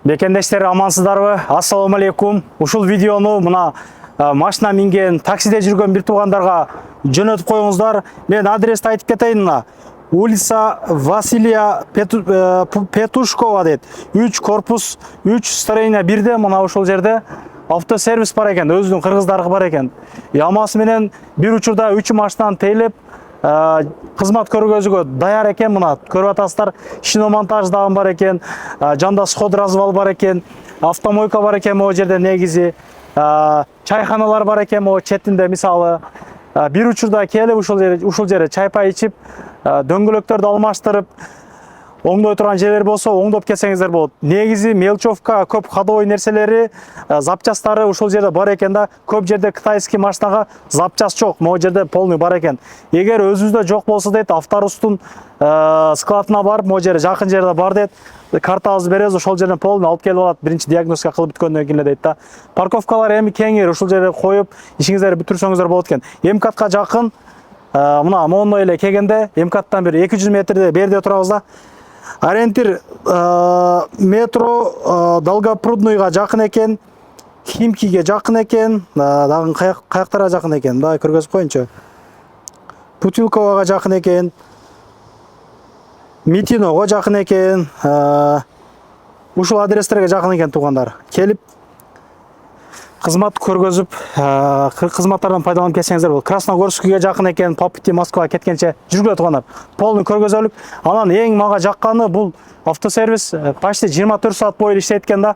Бекендештер, амансыздарбы? Ассаламу алейкум. Ушул видеону мына машина минген, таксиде жүргөн бир туугандарга жөнөтүп коюңуздар. Мен адрести айтып кетейин мына. Улица Василия Петушкова дейт. 3 корпус 3 строение 1де мына ушул жерде автосервис бар экен, өзүнүн кыргыздары бар экен. Ямасы менен бир учурда 3 машинаны тейлеп кызмат көргөзүүгө даяр экен. Мына көрүп атасыздар, шиномонтаж дагы бар экен, жанда сходразвал бар экен, автомойка бар экен могу жерде негизи, чайханалар бар экен могу четинде мисалы. Бир учурда келип ушул жерде чай пай ичип, дөңгөлөктөрдү алмаштырып, оңдой турган жерлер болсо оңдоп кетсеңиздер болот. Негизи мелчевка, көп ходовой нерселери, запчастары ушул жерде бар экен да. Көп жерде кытайский машинага запчаст жок, могу жерде полный бар экен. Эгер өзүбүздө жок болсо дейт, Авторустун складына барып, могу жерде жакын жерде бар дейт. Картабызды беребиз, ошол жерден полный алып келип алат. Биринчи диагностика кылып бүткөндөн кийин дейт да. Парковкалар эми кеңири, ушул жерде коюп, ишиңиздерди бүтүрсөңүздөр болот экен. МКАДка жакын, мына моундай эле келгенде МКАДтан бир 200 метрде берде турабыз да. Ориентир метро Долгопрудныйга жакын экен, Химкиге жакын экен, дагы каяктарга жакын экен, дагы көргөзүп коеюнчу. Путилковага жакын экен, Митиного жакын экен, ушул адрестерге жакын экен туугандар. Келип кызмат көргөзүп, кызматтардан пайдаланып кетсеңиздер болот. Красногорскиге жакын экен, по пути Москвага кеткенче жүргүлө туугандар. Полный көргөзөлүк. Анан эң мага жакканы бул автосервис почти 24 саат бою иштейт экен да.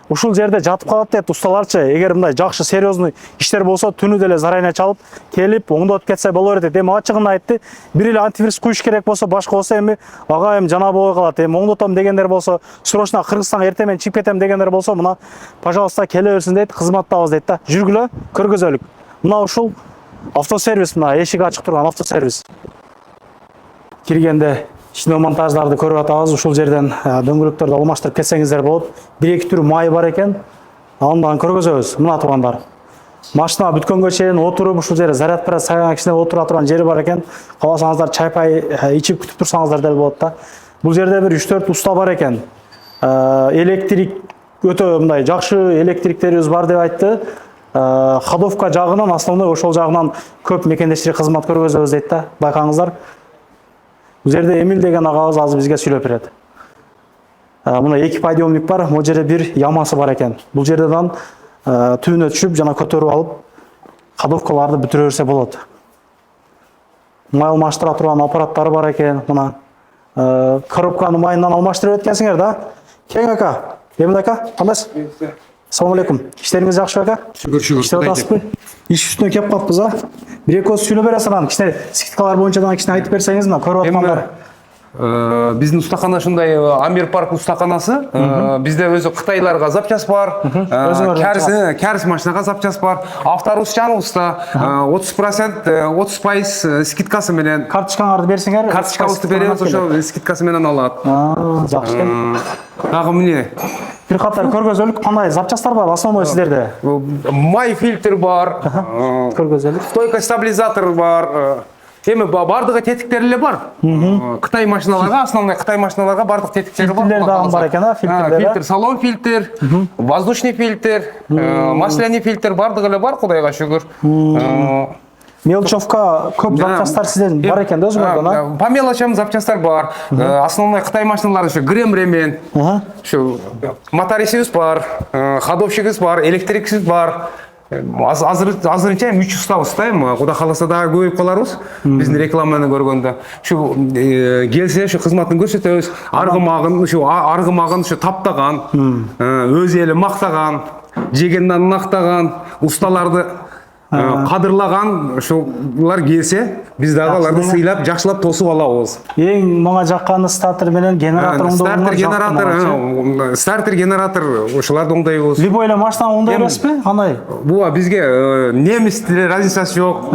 Ушул жерде жатып калат дейт усталарчы. Эгер мындай жакшы серьезный иштер болсо түнү деле зарайына чалып, келип оңдоп кетсе боло берет. Эми ачыгын айтты. Бир эле антивирус куюш керек болсо, башка болсо эми ага эми жана болбой калат. Эми оңдотом дегендер болсо, срочно Кыргызстанга эртең менен чыгып кетем дегендер болсо, мына пожалуйста келе берсин дейт, кызматтабыз дейт да. Жүргүлө, көргөзөлүк. Мына ушул автосервис, мына эшиги ачык турган автосервис. Киргенде шиномонтаждарды көрүп атабыз. Ушул жерден дөңгөлөктөрдү алмаштырып кетсеңиздер болот. 1-2 түр май бар экен. Андан көргөзөбүз. Мына туугандар. Машина бүткөнгө чейин отуруп, ушул жерде заряд аппарат сайган кичине отура турган жери бар экен. Кааласаңыздар чай пай ичип күтүп турсаңыздар деле болот да. Бул жерде бир 3-4 уста бар экен. Электрик өтө мындай жакшы электриктерибиз бар деп айтты. Ходовка жагынан, основной ошол жагынан көп мекендештер кызмат көргөзөбүз дейт да. Байкаңыздар. Бул жерде Эмил деген агабыз азыр бизге сүйлөп берет. Мына 2 подъемник бар, могу жерде бир ямасы бар экен. Бул жерден түбүнө түшүп, жана көтөрүп алып, ходовкаларды бүтүрө берсе болот. Май алмаштыра турган аппараттары бар экен. Мына коробканы майынан алмаштырып өткөнсүңөр да. Кең ака, Эмил ака, кандайсыз? Ассаламу алейкум. Иштериңиз жакшы ака? Шүгүр. Иштеп атасызбы? Иш үстүнө кеп калыппыз а. Бир-экөөсү сүйлөп бересиз анан, кичине скидкалар боюнча дагы кичине айтып берсеңиз, мына көрүп аткандар. Биздин устакана ушундай Амир парк устаканасы. Бизде өзү кытайларга запчасть бар. Кәрис машинага запчасть бар. Авторус жаныбызда 30% скидкасы менен. Карточкаңарды берсеңер, Карточкабызды беребиз, ошо скидкасы менен алат. Жакшы экен. Дагы эмне? Бир катар көргөзөлүк кандай запчасттар бар основной сиздерде? Май фильтр бар. Көргөзөлүк. Стойка стабилизатор бар. Эми бардыгы тетиктери эле бар. Кытай машиналарга, основной Кытай машиналарга бардык тетиктери бар. Фильтрлер дагы бар экен, фильтрлер. Фильтр, салон фильтр, воздушный фильтр, масляный фильтр бардыгы эле бар, Кудайга шүгүр. Мелчевка көп запчасттар сиздердин бар экен да өзүңөрдөн, а? По мелочам запчасттар бар. Основной Кытай машиналары ушу грем-ремен. Ушу моторисибиз бар, ходовщигибиз бар, электрикибиз бар. Азырынча 3 устабыз да, эми Кудай кааласа дагы көбөйүп каларбыз. Биздин рекламаны көргөндө. Ушу келсе ушу кызматын көрсөтөбүз. Аргымагын, ушу таптаган, өз эли мактаган, жегенден мактаган, усталарды кадырлаган ушулар келсе, биз дагы аларды сыйлап, жакшылап тосуп алабыз. Эң мага жакканы стартер менен генератор оңдогон. Стартер генератор ушуларды оңдойбуз. Любой эле машина оңдой бересизби? Кандай? Буга бизге немис деле разницасы жок.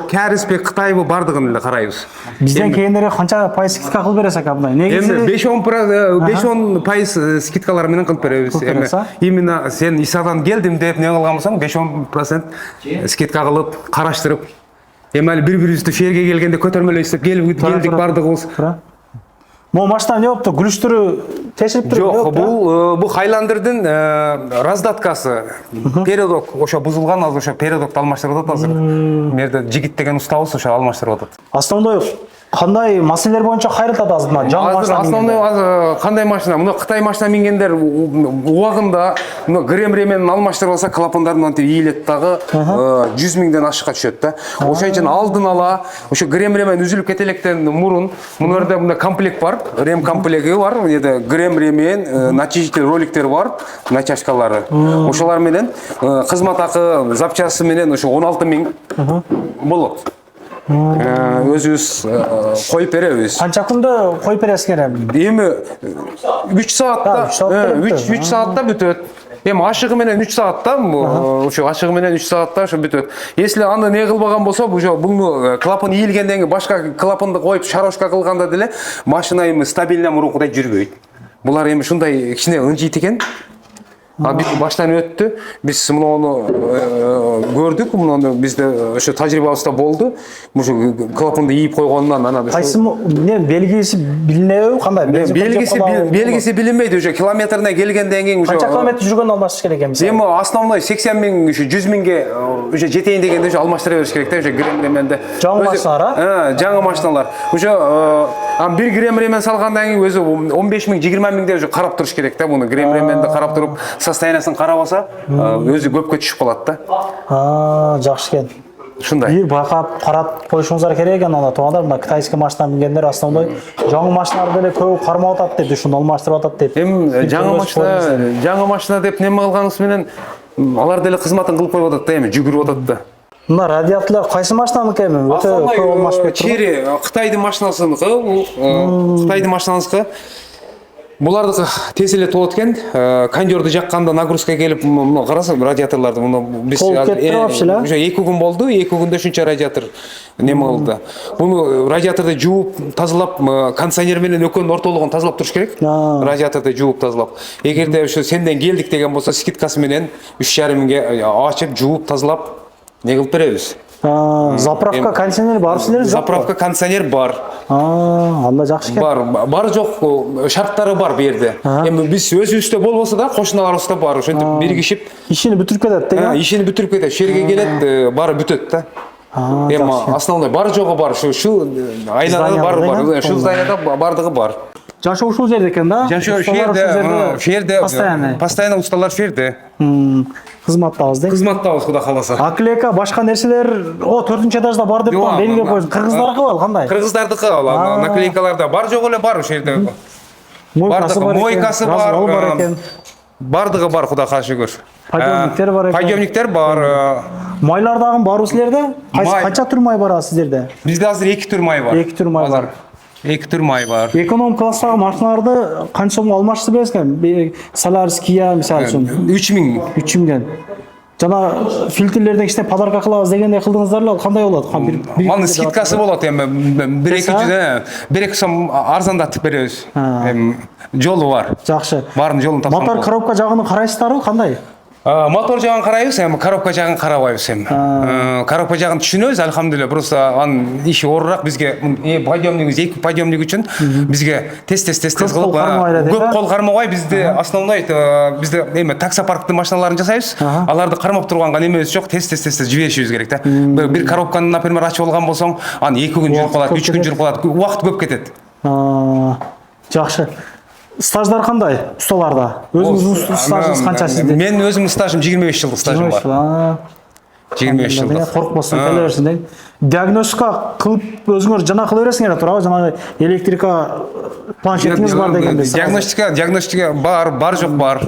Кәриспи, Кытайбы бардыгын эле карайбыз. Бизден кийинирээк канча пайыз скидка кылып бересиз ака мындай? Негизи 5-10% скидкалар менен кылып беребиз. Именно сен Исадан келдим деп не кылган болсоң 5-10% скидка кылып, караштырып, эми бири-бирибизди шээрге келгенде көтөрмөлөйсүп келдик бардыгыбыз. Могу машина эмне болуптур? Күлүштүрү теширип туруп? Жок, бул Хайландердин раздаткасы. Передок ошо бузулган, азыр ошо передокду алмаштырып атат азыр. Мерде жигит деген устабыз ошо алмаштырып атат. Основной кандай маселелер боюнча кайрылтат азыр мына жаңы машина? Основной кандай машина? Мына Кытай машина мингендер убагында мына грем-ременин алмаштырып алса, клапандарын мынтип ийилет дагы 100 миңден ашыкка түшөт да. Ошон үчүн алдын ала ошо грем-ремен үзүлүп кетелектен мурун муну жерде мына комплект бар, рем комплекти бар, эде грем-ремен, начиститель роликтер бар, начаскалары. Ошолар менен кызмат акы запчасы менен ошо 16 миң болот. Өзүбүз коюп беребиз. Канча күндө коюп бересиңер эми? Эми 3 саатта, 3 саатта бүтөт. Эми ашыгы менен 3 саатта, ошо ашыгы менен 3 саатта ошо бүтөт. Если аны не кылбаган болсо, ошо буну клапан ийилгенден кийин башка клапанды коюп шарошка кылганда деле машина эми стабильно мурункудай жүрбөйт. Булар эми ушундай кичине ынжыйт экен. Биз баштан өттү. Биз муну көрдүк, муну бизде ошо тажрыйбабызда болду. Ошо клапанды ийип койгондон анан кайсы эмне белгиси билинеби? Кандай? Белгиси билинбейт. Ошо километрине келгенден кийин ошо канча километр жүргөндө алмаштырыш керек эми? Эми основной 80 миң, ошо 100 миңге ошо жетейин дегенде ошо алмаштыра бериш керек да, ошо грем-ременде. Жаңы машиналар, жаңы машиналар. Ошо бир грем-ремен салгандан кийин өзү 15 миң, 20 миңде ошо карап туруш керек да, муну грем-ременди карап туруп, состояниясын карабаса, өзү көпкө түшүп калат да. Жакшы экен. Ушундай. Бир байкап карап коюшуңуздар керек экен ана туугандар, мына кытайский машина мингендер основной жаңы машиналар деле көп кармап атат деп, ушуну алмаштырып атат деп. Эми жаңы машина деп неме кылганыбыз менен алар деле кызматын кылып коюп атат да, эми жүгүрүп атат да. Мына радиаторлор кайсы машинаныкы эми? Өтө көп алмашып кетти. Чери Кытайдын машинасыныкы, Кытайдын машинасыныкы. Булардыкы тез эле толот экен. Кондёрду жакканда нагрузка келип, мына карасаң радиаторларды мына биз ошо 2 күн болду. 2 күндө ушунча радиатор неме кылды. Буну радиаторду жууп, тазалап, кондиционер менен экөөнүн ортолугун тазалап туруш керек. Радиаторду жууп, тазалап. Эгерде ошо сенден келдик деген болсо, скидкасы менен 3,5 миңге ачып, жууп, тазалап не кылып беребиз. Заправка, кондиционер бар силерде жок? Заправка, кондиционер бар. Анда жакшы экен. Бар жок, шарттары бар бу жерде. Эми биз өзүбүздө болбосо да, кошуналарыбызда бар. Ошентип биригишип ишини бүтүрүп кетет да. Ишини бүтүрүп кетет. Ошол жерге келет, бары бүтөт да. Эми основной бар жогу бар, ушул айланада бар, ушул зданияда бардыгы бар. Жашоо ушул жерде экен да? Жашоо ушул жерде, постоянно усталар ушул жерде. Кызматтабыз да. Кызматтабыз, Кудай кааласа. Аклека, башка нерселер, 4-этажда бар деп белгилеп койдум. Кыргыздаркы бол кандай? Кыргыздардыкы наклейкаларда бар жок эле бар ошол жерде. Мойкасы бар, бардыгы бар, Кудай кааласа шүгүр. Подъемниктер бар экен. Подъемниктер бар. Майлар дагы барбы силерде? Канча түр май бар сиздерде? Бизде азыр 2 түр май бар. 2 түр май бар. 2 түр май бар. Эконом класстагы машиналарды канча сомго алмаштырып бересиңер? Solaris, Kia мисалы үчүн 3 миң. 3 миңден. Жана фильтрлерден кичине подарка кылабыз дегенде кылдыңыздарбы? Кандай болот? Манын скидкасы болот эми 1-2 сом арзандатып беребиз. Эми жолу бар. Жакшы. Барын жолун тапсам. Мотор коробка жагын карайсыздарбы? Кандай? Мотор жагын карайбыз, эми коробка жагын карабайбыз эми. Коробка жагын түшүнөбүз, алхамдулилля. Просто анын иши оорураак бизге подъемнигибиз 2 подъемник үчүн бизге тез кылып, көп кол кармабай бизде основной бизде эми таксопарктын машиналарын жасайбыз. Аларды кармап турганга немебиз жок, тез жиберишибиз керек да. Бир коробканы, например, ачып алган болсоң, аны 2 күн жүрүп калат, 3 күн жүрүп калат, убакыт көп кетет. Жакшы. Стаждар кандай усталарда? Өзүңүздүн стажыңыз канча сизде? Менин өзүмдүн стажым 25 жылдык стажым бар. 25 жылдык. Коркпостон келе берсин дейм. Диагностика кылып өзүңөр жана кыла бересиңер туурабы? Жана электрика планшетиңиз бар дегенде. Диагностика бар жок бар.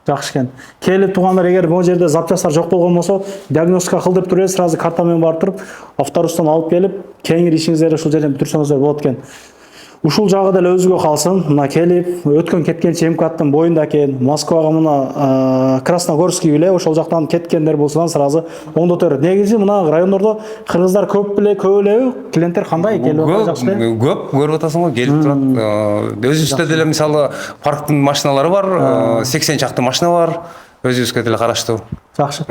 Жакшы экен. Келип туугандар, эгер бул жерде запчастар жок болгон болсо, диагностика кылдырып туруп, сразу карта менен барып туруп, авторустан алып келип, кеңири ишиңиздерди ушул жерден бүтүрсөңүздөр болот экен. Ушул жагы деле өзүгө калсын. Мына келип, өткөн кеткенче МКАДтын боюнда экен, Москвага мына Красногорский эле ошол жактан кеткендер болсо сразу оңдото берет. Негизи мына райондордо кыргыздар көп элеби? Клиенттер кандай келип атат жакшы? Көп көрүп атасың го, келип турат. Өзүбүздө деле мисалы парктын машиналары бар, 80 чакты машина бар. Өзүбүзгө деле караштуу. Жакшы.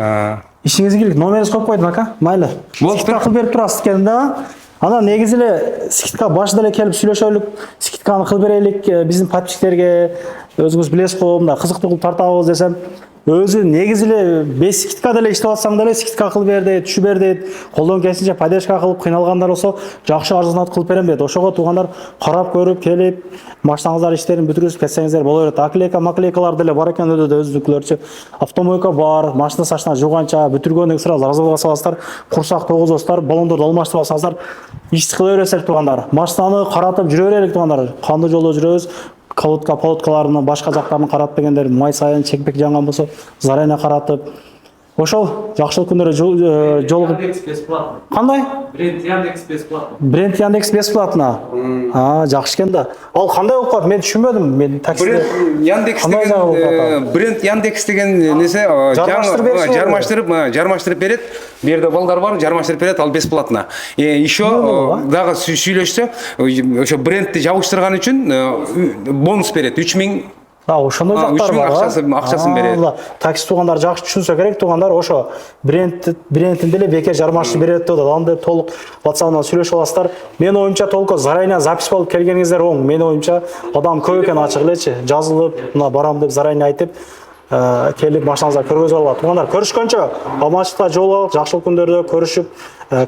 Ишиңизге келип номериңизди коюп койдум ака. Майлы. Скидка кылып берип турасыз экен да. Анан негизи эле скидка башында эле келип сүйлөшөлүк, скидканы кылып берелик биздин подписчиктерге, өзүңүз билесиз го, мына кызыктуу кылып тартабыз десем, өзү негизи эле без скидка деле иштеп атсаң деле скидка кылып бер дейт, түшүп бер дейт, колдон келишинче поддержка кылып кыйналгандар болсо жакшы арзанат кылып берем дейт. Ошого туугандар карап көрүп келип, машинаңыздар иштерин бүтүрүп кетсеңиздер боло берет. Аклейка, маклейкалар деле бар экен өйдө өзүнүкүлөрчү. Автомойка бар, машина сачына жууганча бүтүргөндөн сразу разобга саласыздар, курсак тогузосуздар, баллондорду алмаштырып алсаңыздар, иш кыла бересиздер туугандар. Машинаны каратып жүрө берелик туугандар. Кандуу жолдо жүрөбүз. Колодка, полоткаларының башка жактарын карап дегендер, май сайын чекпек жанган болсо, зарайына каратып. Ошол жакшылык күндөрү жолугуп. Яндекс бесплатно. Кандай? Бренд Яндекс бесплатно. Бренд Яндекс бесплатно. Жакшы экен да. Ал кандай болуп калат? Мен түшүнбөдүм. Мен таксиде Яндекс деген бренд Яндекс деген несе жармаштырып берет. Бу жерде балдар бар, жармаштырып берет, ал бесплатно. Еще дагы сүйлөшсө, ошо брендти жабыштырган үчүн бонус берет. 3000 ошондой жактар бар. Акчасын берет. Такси туугандар жакшы түшүнсө керек, туугандар ошо брендин деле бекер жармаштырып берет деп анда толук WhatsApp-дан сүйлөшүп аласыздар. Менин оюмча толук заранее запись болуп келгениңиздер оң. Менин оюмча адам көп экен ачык элечи. Жазылып, мына барам деп заранее айтып келип машинаңызды көргөзүп алат. Туугандар, көрүшкөнчө, аманчылыкта жолугуп, жакшылык күндөрдө көрүшүп,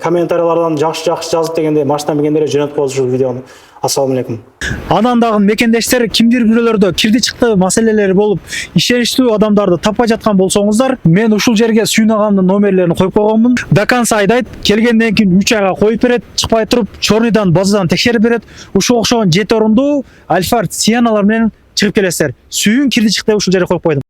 комментарийлардан жакшы жазып дегенде машина мегендерге жөнөтүп коебуз ушул видеону. Ассалам алейкум. Анан дагы мекендештер кимдир бирөөлөрдө кирди чыкты маселелери болуп, ишеничтүү адамдарды таппай жаткан болсоңуздар, мен ушул жерге сүйнагамдын номерлерин коюп койгонмун. До конца айдайт, келгенден кийин 3 айга коюп берет, чыкпай туруп, чорныйдан базадан текшерип берет. Ушул окшогон 7 орундуу Альфард Сиеналар менен чыгып келесиздер. Сүйүн кирди чыкты ушул жерге коюп койдум.